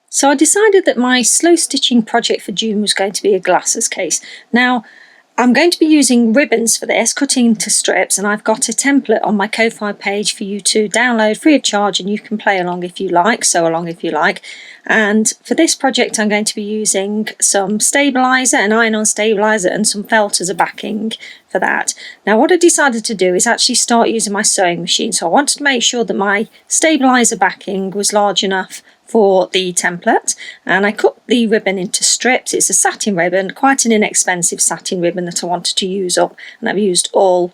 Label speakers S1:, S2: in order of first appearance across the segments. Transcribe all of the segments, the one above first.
S1: So I decided that my slow stitching project for June was going to be a glasses case. Now, I'm going to be using ribbons for this, cutting into strips, and I've got a template on my Ko-Fi page for you to download free of charge, and you can play along if you like, sew along if you like. And for this project I'm going to be using some stabiliser, an iron-on stabiliser, and some felt as a backing for that. Now what I decided to do is actually start using my sewing machine, so I wanted to make sure that my stabiliser backing was large enough for the template, and I cut the ribbon into strips. It's a satin ribbon, quite an inexpensive satin ribbon that I wanted to use up, and I've used all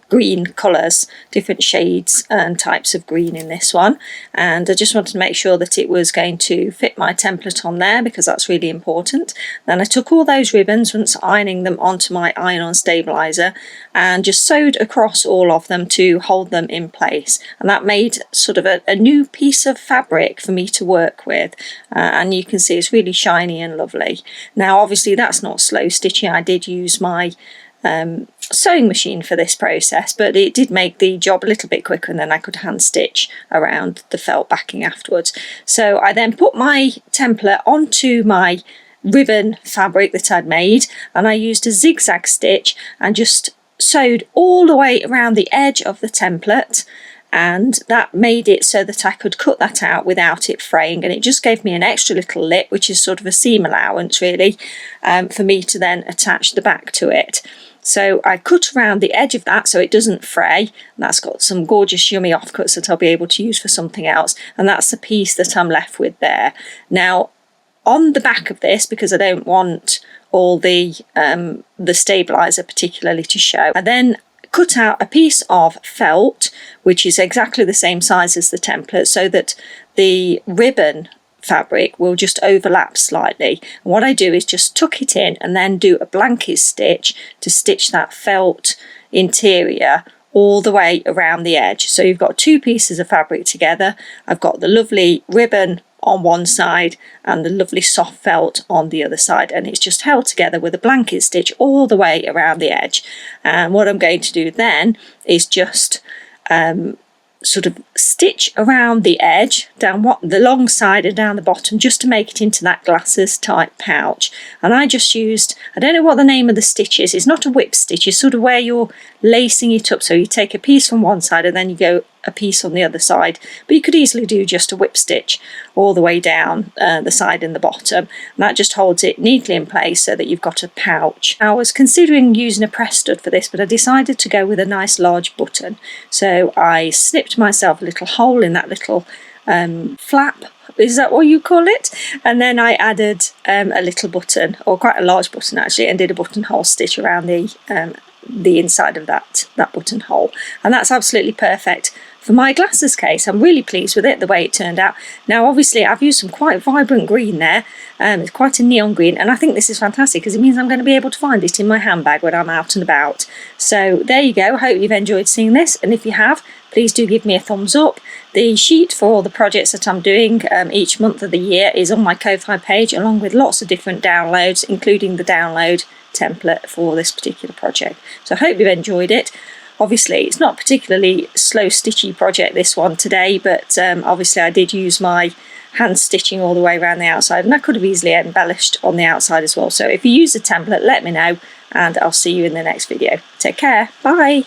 S1: green colours, different shades and types of green in this one, and I just wanted to make sure that it was going to fit my template on there because that's really important. Then I took all those ribbons, once ironing them, onto my iron-on stabiliser and just sewed across all of them to hold them in place, and that made sort of a new piece of fabric for me to work with, and you can see it's really shiny and lovely. Now obviously that's not slow stitching. I did use my sewing machine for this process, but it did make the job a little bit quicker, and then I could hand stitch around the felt backing afterwards. So I then put my template onto my ribbon fabric that I'd made, and I used a zigzag stitch and just sewed all the way around the edge of the template, and that made it so that I could cut that out without it fraying, and it just gave me an extra little lip, which is sort of a seam allowance really, for me to then attach the back to it. So I cut around the edge of that so it doesn't fray, and that's got some gorgeous yummy offcuts that I'll be able to use for something else, and that's the piece that I'm left with there. Now on the back of this, because I don't want all the stabiliser particularly to show, I then cut out a piece of felt which is exactly the same size as the template, so that the ribbon fabric will just overlap slightly. And what I do is just tuck it in and then do a blanket stitch to stitch that felt interior all the way around the edge. So you've got two pieces of fabric together. I've got the lovely ribbon on one side and the lovely soft felt on the other side, and it's just held together with a blanket stitch all the way around the edge. And what I'm going to do then is just sort of stitch around the edge, down the long side and down the bottom, just to make it into that glasses type pouch. And I just used, I don't know what the name of the stitch is, it's not a whip stitch, it's sort of where you're lacing it up, so you take a piece from one side and then you go a piece on the other side, but you could easily do just a whip stitch all the way down the side and the bottom, and that just holds it neatly in place so that you've got a pouch. I was considering using a press stud for this, but I decided to go with a nice large button, so I snipped myself a little hole in that little flap, is that what you call it? And then I added a little button, or quite a large button actually, and did a buttonhole stitch around the inside of that buttonhole, and that's absolutely perfect for my glasses case. I'm really pleased with it, the way it turned out. Now obviously I've used some quite vibrant green there, it's quite a neon green, and I think this is fantastic because it means I'm going to be able to find it in my handbag when I'm out and about. So there you go, I hope you've enjoyed seeing this, and if you have, please do give me a thumbs up. The sheet for all the projects that I'm doing each month of the year is on my Ko-Fi page, along with lots of different downloads, including the download template for this particular project. So I hope you've enjoyed it. Obviously it's not a particularly slow stitchy project, this one today, but obviously I did use my hand stitching all the way around the outside, and I could have easily embellished on the outside as well. So if you use the template, let me know, and I'll see you in the next video. Take care, bye.